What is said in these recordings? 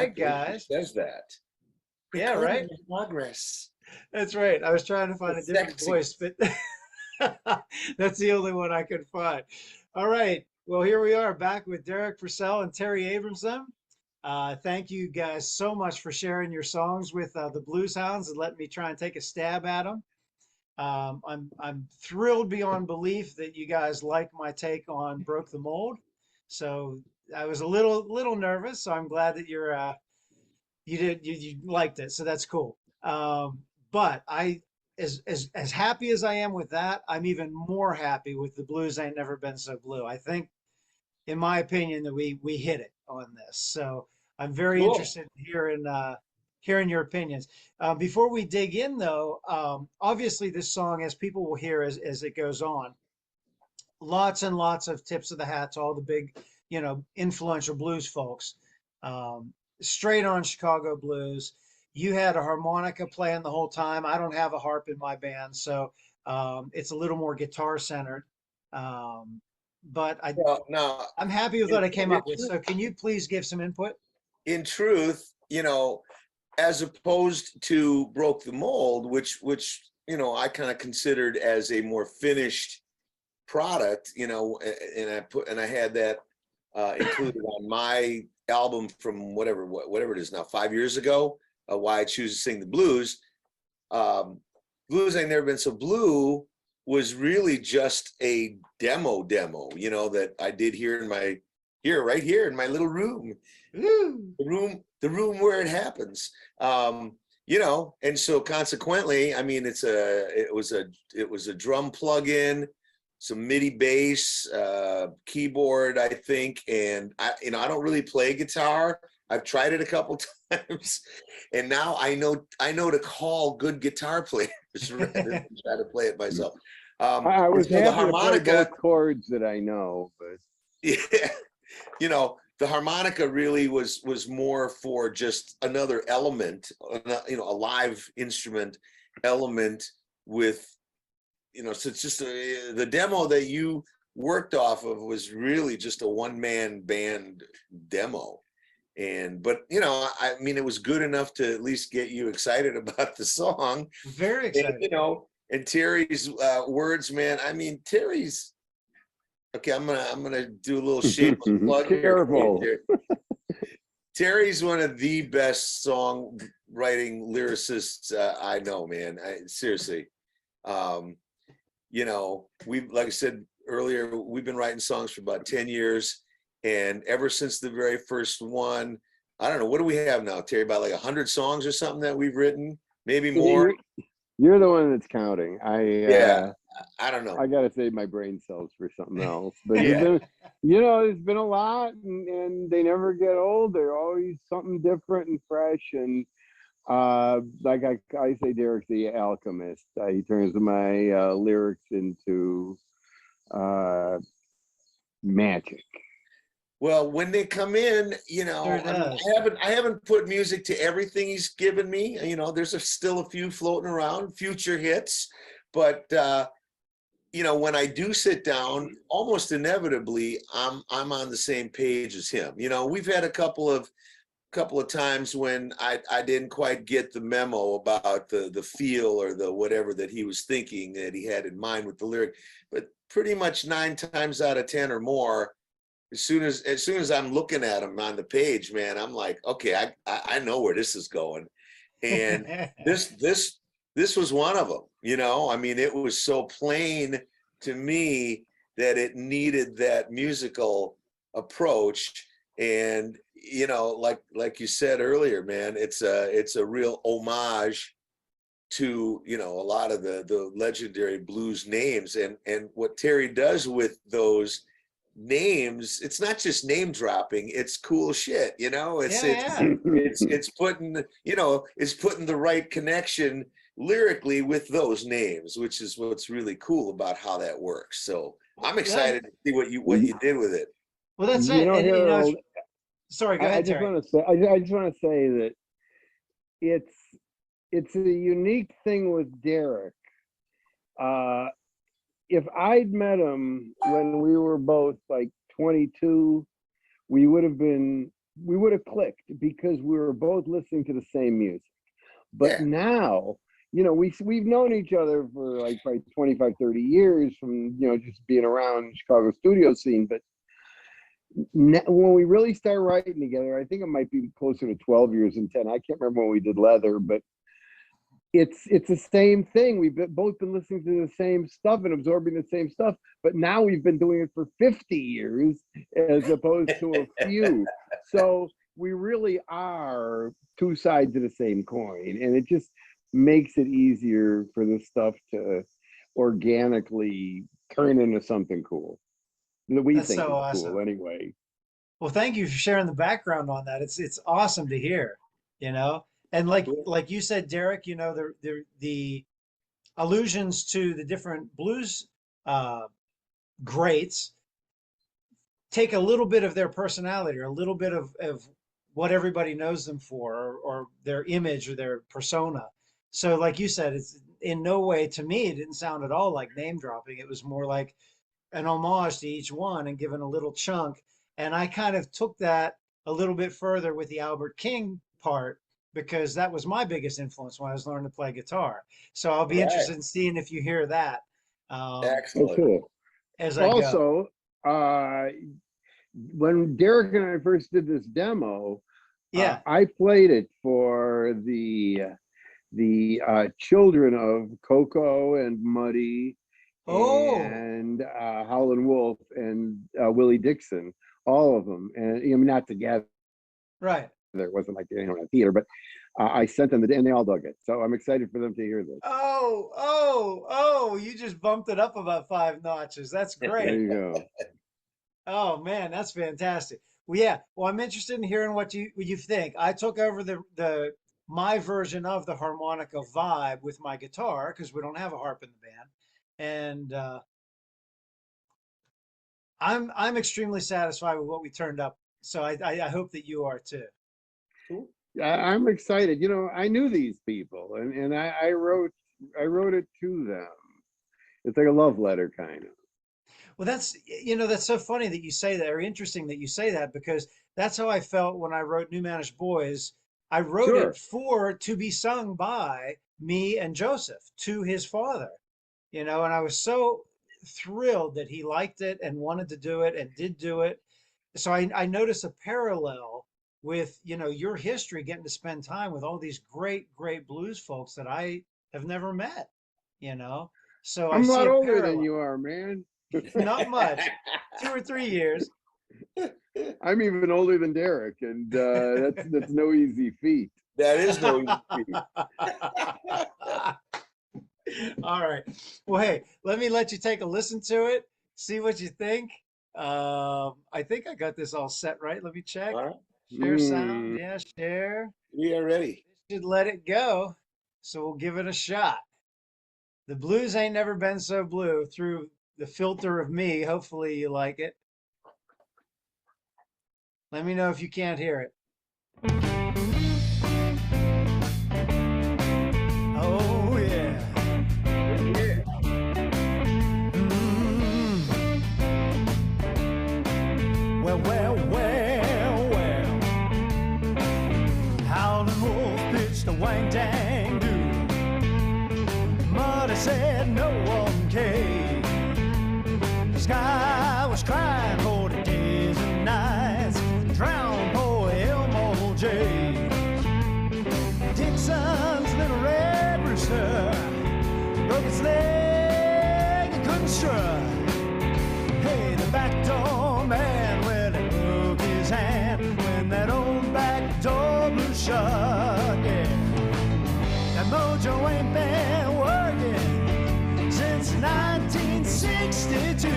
right, guys. Says that. Yeah, right. Progress. That's right. I was trying to find a It's different sexy. voice, but that's the only one I could find. All right. Well, here we are back with Derrick Procell and Terry Abrahamson. Thank you guys so much for sharing your songs with the Blues Hounds and letting me try and take a stab at them. I'm thrilled beyond belief that you guys like my take on Broke the Mold. So I was a little nervous. So I'm glad that you liked it. So that's cool. But as happy as I am with that, I'm even more happy with the Blues Ain't Never Been So Blue. I think, in my opinion, that we hit it on this. So I'm very Cool. interested in hearing your opinions. Before we dig in, though, obviously this song, as people will hear as it goes on, lots and lots of tips of the hat to all the big, influential blues folks. Straight on Chicago blues. You had a harmonica playing the whole time. I don't have a harp in my band, so it's a little more guitar centered. But I'm happy with what I came up with. So can you please give some input? In truth, as opposed to Broke the Mold, which I kind of considered as a more finished product, and I had that included on my album from whatever it is now, 5 years ago, Why I Choose to Sing the Blues. Blues Ain't Never Been So Blue was really just a demo, that I did right here in my little room. The room where it happens. And so consequently, I mean, it was a drum plug-in, some MIDI bass, keyboard, I think, and I don't really play guitar. I've tried it a couple times, and now I know to call good guitar players rather than try to play it myself. I was the happy harmonica, to play both chords that I know, but yeah, the harmonica really was more for just another element, a live instrument element with, so it's just the demo that you worked off of was really just a one-man band demo. But I mean, it was good enough to at least get you excited about the song. Very excited. And Terry's words, man. I mean, Terry's okay. I'm gonna do a little shameless plug here. Terry's one of the best songwriting lyricists I know, man. Seriously. Like I said earlier, we've been writing songs for about 10 years, and ever since the very first one, I don't know, what do we have now, Terry? About like 100 songs or something that we've written, maybe more. You're the one that's counting. I don't know. I gotta save my brain cells for something else. But Yeah. There's been a lot, and they never get old. They're always something different and fresh. And like I say, Derrick's the alchemist. He turns my lyrics into magic. Well, when they come in, I haven't put music to everything he's given me. There's still a few floating around, future hits, but when I do sit down, almost inevitably, I'm on the same page as him. We've had a couple of times when I didn't quite get the memo about the feel or the whatever that he was thinking that he had in mind with the lyric, but pretty much 9 times out of 10 or more, as soon as I'm looking at him on the page, man, I'm like, okay, I know where this is going, and this was one of them. I mean, it was so plain to me that it needed that musical approach, and like you said earlier, man, it's a real homage to a lot of the legendary blues names, and what Terry does with those names, it's not just name dropping, it's cool shit. It's putting the right connection lyrically with those names, which is what's really cool about how that works. So I'm excited to see what you did with it. Well, that's it. Harold, sorry, go ahead, Terry. I just want to say that it's a unique thing with Derrick. If I'd met him when we were both like 22, we would have been we would have clicked because we were both listening to the same music. But now, you know, we've known each other for like probably 25, 30 years from, you know, just being around Chicago studio scene. But when we really start writing together, I think it might be closer to 12 years than 10. I can't remember when we did Leather, but it's the same thing. We've both been listening to the same stuff and absorbing the same stuff, but now we've been doing it for 50 years as opposed to a few. So we really are two sides of the same coin, and it just makes it easier for this stuff to organically turn into something cool that we think so is awesome. cool anyway. Well, thank you for sharing the background on that. It's awesome to hear, you know. And like you said, Derrick, you know, the allusions to the different blues greats take a little bit of their personality or a little bit of what everybody knows them for, or their image or their persona. So like you said, it's in no way, to me, it didn't sound at all like name dropping. It was more like an homage to each one and given a little chunk. And I kind of took that a little bit further with the Albert King part, because that was my biggest influence when I was learning to play guitar. So I'll be interested in seeing if you hear that. Excellent. Cool. As I also, when Derrick and I first did this demo, I played it for the children of Coco and Muddy and Howlin' Wolf and Willie Dixon, all of them, and I mean, not together. Right. There wasn't like, you know, a theater, but I sent them and they all dug it. So I'm excited for them to hear this. Oh, you just bumped it up about 5 notches. That's great. There you go. Oh man, that's fantastic. Well, yeah. Well, I'm interested in hearing what you think. I took over my version of the harmonica vibe with my guitar because we don't have a harp in the band, and I'm extremely satisfied with what we turned up. So I hope that you are too. Cool. I'm excited. You know, I knew these people, and I wrote it to them. It's like a love letter, kind of. Well, that's so funny that you say that, or interesting that you say that, because that's how I felt when I wrote New Manish Boys. I wrote it to be sung by me and Joseph to his father, you know, and I was so thrilled that he liked it and wanted to do it and did do it. So I noticed a parallel with, you know, your history, getting to spend time with all these great blues folks that I have never met, you know. So I'm a lot older than you are, man. Not much, 2 or 3 years. I'm even older than Derrick, and that's no easy feat. That is no easy feat. All right. Well, hey, let you take a listen to it, see what you think. I think I got this all set right. Let me check. All right. Share sound. Yeah, share. We are ready. Should let it go. So we'll give it a shot. The blues ain't never been so blue, through the filter of me. Hopefully you like it. Let me know if you can't hear it. Oh, yeah. Yeah. Well. Howlin' Wolf pitched a wang dang do. Muddy said no one came. The sky was crying for the days and nights. Drowned boy Elmo James. Dixon's little red rooster broke his leg and couldn't strut. Hey, the back door man, well, he broke his hand when that old back door blew shut. Yeah, that Mojo ain't been working since 1962.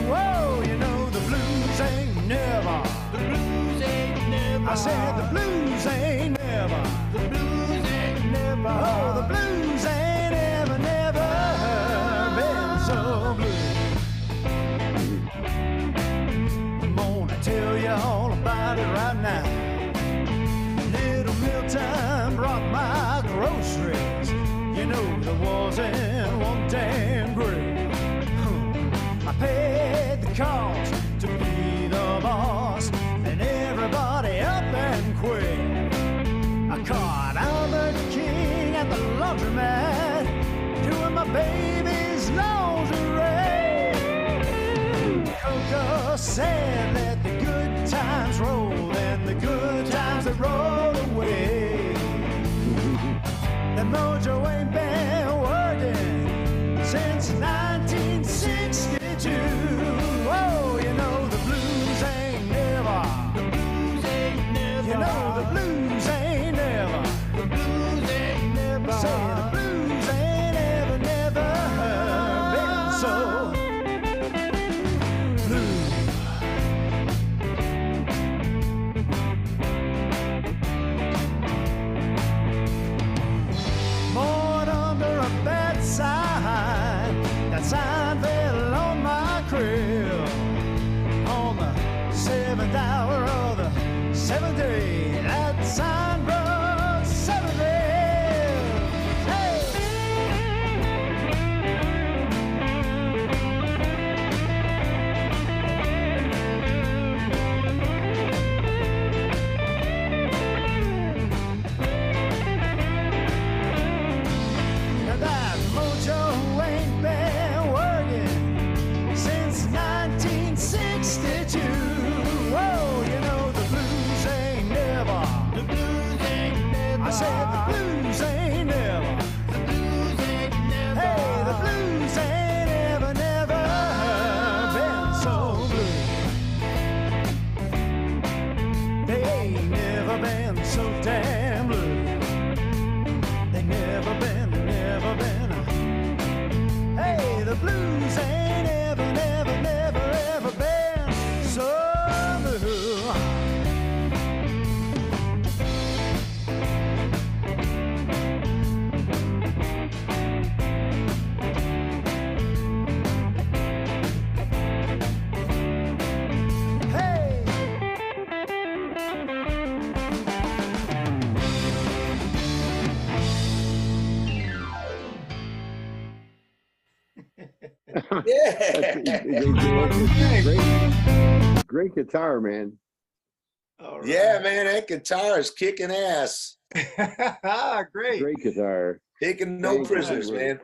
Whoa, you know the blues ain't never. The blues ain't never. I said the blues ain't never. The blues ain't never. Oh, the blues ain't ever been so blue. I'm gonna tell you all about it right now. Little Milton brought my groceries. You know there wasn't one damn grave. I paid the cost to be the boss, and everybody said let the good times roll, and the good times that roll away. The Mojo ain't been working since 1962. Whoa, you know the blues ain't never. The blues ain't never. You know the blues ain't never. The blues ain't never. Say the blues ain't ever, never been so blue. Born under a bad sign, that sign fell on my crib on the 7th hour of the 7th day. That sign brought 7 days. Hey! Now that Mojo ain't been working since 1962. Whoa, you know the blues ain't never. The blues ain't never. I said the blues ain't never. The blues ain't never. Hey, the blues ain't ever, never been so blue. They ain't never been so damn blue. They never been, never been. Hey, the blues ain't ever, never, never, ever been so blue. Hey! Yeah. Great guitar, man. All Yeah, right. man, that guitar is kicking ass. Great. Great guitar. Taking no Thank you, prisoners, Stewart. man.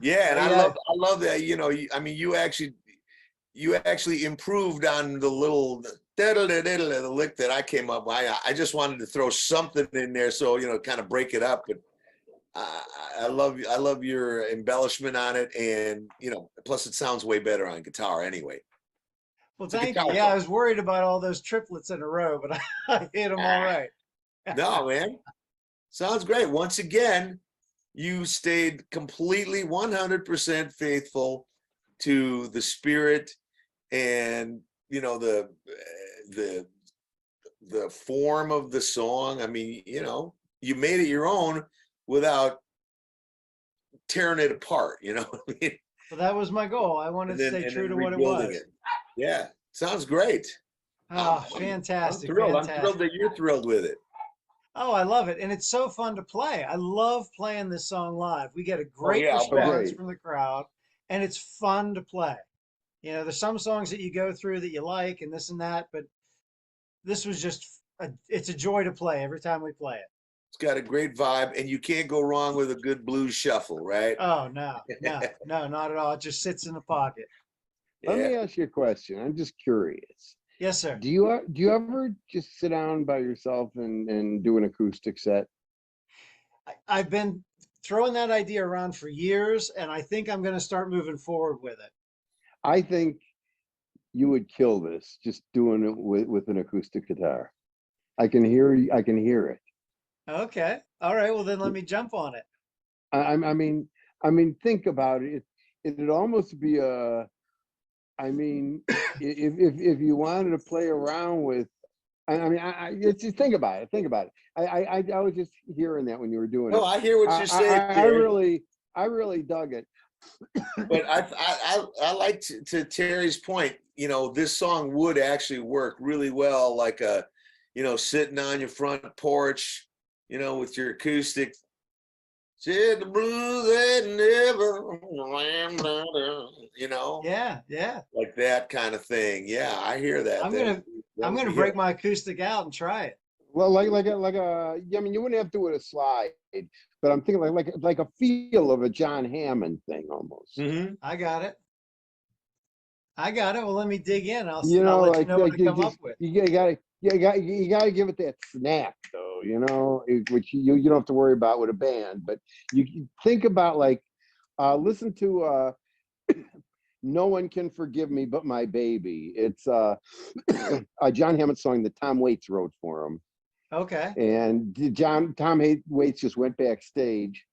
Yeah, and Yeah. I love that. You know, I mean, you actually improved on the little the lick that I came up with. I just wanted to throw something in there, so you know, kind of break it up. But I love your embellishment on it, and you know, plus it sounds way better on guitar anyway. Well, It's a thank you. guitar Yeah, I song. was worried about all those triplets in a row, but I hit them all right. No, man, sounds great. Once again, you stayed completely 100% faithful to the spirit and you know the form of the song. I mean, you know, you made it your own without tearing it apart, you know what I mean? Well, that was my goal. I wanted to stay true to what it rebuilding was. it. Yeah, sounds great. Oh, I'm fantastic. thrilled. I'm Fantastic. thrilled that you're thrilled with it. Oh, I love it. And it's so fun to play. I love playing this song live. We get a great yeah, I'll bet. response Great. from the crowd, and it's fun to play. You know, there's some songs that you go through that you like and this and that, but this was just, it's a joy to play every time we play it. It's got a great vibe, and you can't go wrong with a good blues shuffle, right? Oh, no, not at all. It just sits in the pocket. Let me Yeah. ask you a question. I'm just curious. Yes, sir. Do you ever just sit down by yourself and do an acoustic set? I've been throwing that idea around for years, and I think I'm going to start moving forward with it. I think you would kill this just doing it with an acoustic guitar. I can hear it. Okay. All right. Well, then let me jump on it. I mean, think about it. It'd almost be a. I mean, if you wanted to play around with, just think about it. Think about it. I was just hearing that when you were doing it. No, I hear what you're saying. I really dug it. But I like to Terry's point. You know, this song would actually work really well, like sitting on your front porch, you know, with your acoustic. Said the blues ain't never, you know. Yeah. Like that kind of thing. Yeah, I hear that. I'm gonna break my acoustic out and try it. Well, like a. I mean, you wouldn't have to do it a slide, but I'm thinking like a feel of a John Hammond thing almost. Mm-hmm. I got it. I got it. Well, let me dig in. You I'll know, let you know what I you come up just with. you gotta give it that snap though, you know, which you don't have to worry about with a band. But you think about like listen to No One Can Forgive Me But My Baby. It's a John Hammond song that Tom Waits wrote for him. Okay. And Tom Waits just went backstage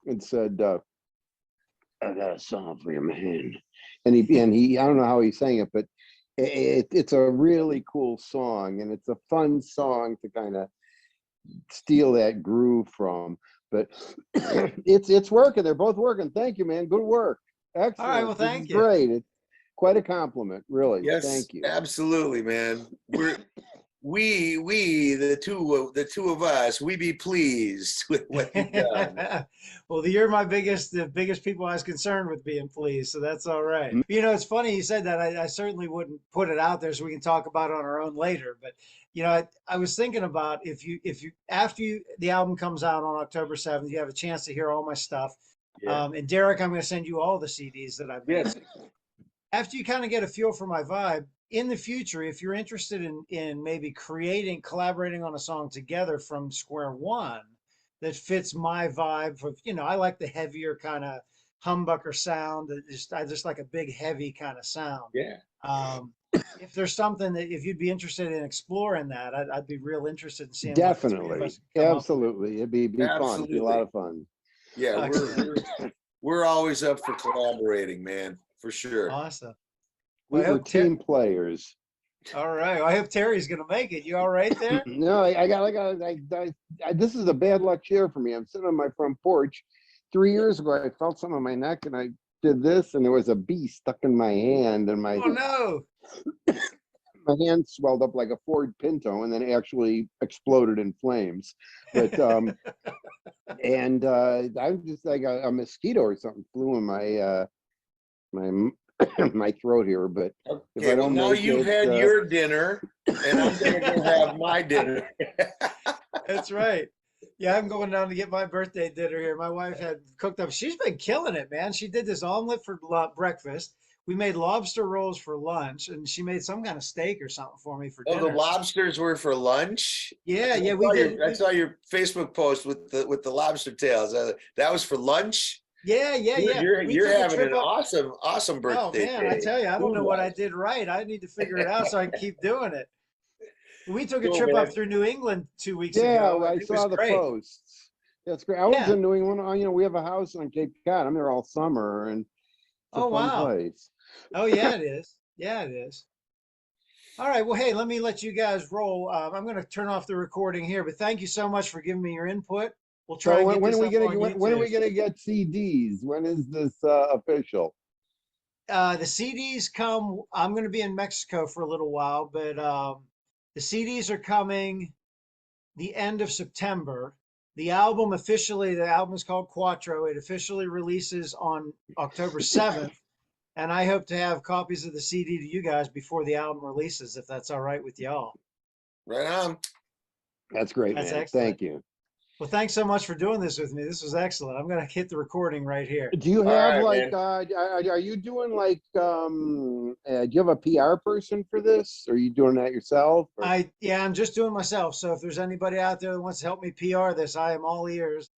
and said, I got a song for you, man. And he I don't know how he sang it, but it's a really cool song, and it's a fun song to kind of steal that groove from. But it's working. They're both working. Thank you, man. Good work. All right. Excellent. Well, This is thank you. great. It's quite a compliment, really. Yes, Thank you. absolutely, man. The two of us, we be pleased with what you've done. Well, you're the biggest people I was concerned with being pleased, so that's all right. You know, it's funny you said that. I certainly wouldn't put it out there so we can talk about it on our own later. But you know, I was thinking about if you after the album comes out on October 7th, you have a chance to hear all my stuff. Yeah. And Derek, I'm going to send you all the CDs that I've made. Yes. After you kind of get a feel for my vibe, in the future, if you're interested in maybe collaborating on a song together from square one that fits my vibe of, you know, I like the heavier kind of humbucker sound. I just like a big, heavy kind of sound. Yeah. If there's something that if you'd be interested in exploring that, I'd be real interested in seeing what the three of Definitely. us could come up with. Absolutely. It'd be fun. It'd be a lot of fun. Yeah, Excellent. we're always up for collaborating, man, for sure. Awesome. We Well, I were hope team players. all right. Well, I hope Terry's going to make it. You all right there? No, this is a bad luck chair for me. I'm sitting on my front porch. 3 years ago, I felt something on my neck, and I did this, and there was a bee stuck in my hand, and Oh no. my hand swelled up like a Ford Pinto, and then actually exploded in flames. But and I was just like a mosquito or something flew in my my throat here. But if Okay, I well, don't now make you've it, had your dinner, and I'm gonna go have my dinner. That's right. Yeah, I'm going down to get my birthday dinner here. My wife had cooked up. She's been killing it, man. She did this omelet for breakfast. We made lobster rolls for lunch, and she made some kind of steak or something for me for Oh, the dinner. lobsters were for lunch? Yeah, yeah, we did. I saw your Facebook post with the lobster tails. That was for lunch? Yeah, yeah, yeah. We You're took a having trip an up. awesome Oh birthday man, I day. tell you, I don't know what I Food-wise. did right. I need to figure it out so I can keep doing it. We took a Cool, trip up man. through New England 2 weeks yeah, ago, and I it was saw the great. posts. That's great. I was Yeah. in New England. You know, we have a house on Cape Cod. I'm there all summer, and it's a Oh fun wow. place. Oh yeah, it is. Yeah, it is. All right. Well, hey, let me let you guys roll. I'm going to turn off the recording here, but thank you so much for giving me your input. We'll try So and get when this are we up gonna on when are YouTube. we gonna get CDs? When is this official? The CDs come. I'm going to be in Mexico for a little while, but the CDs are coming the end of September. The album is called Quattro. It officially releases on October 7th. And I hope to have copies of the CD to you guys before the album releases, if that's all right with y'all. Right on. That's great, That's man. excellent. Thank you. Well, thanks so much for doing this with me. This was excellent. I'm going to hit the recording right here. Do you All have right, like man. are you doing like do you have a PR person for this? Are you doing that yourself? Or? Yeah, I'm just doing myself. So if there's anybody out there that wants to help me PR this, I am all ears.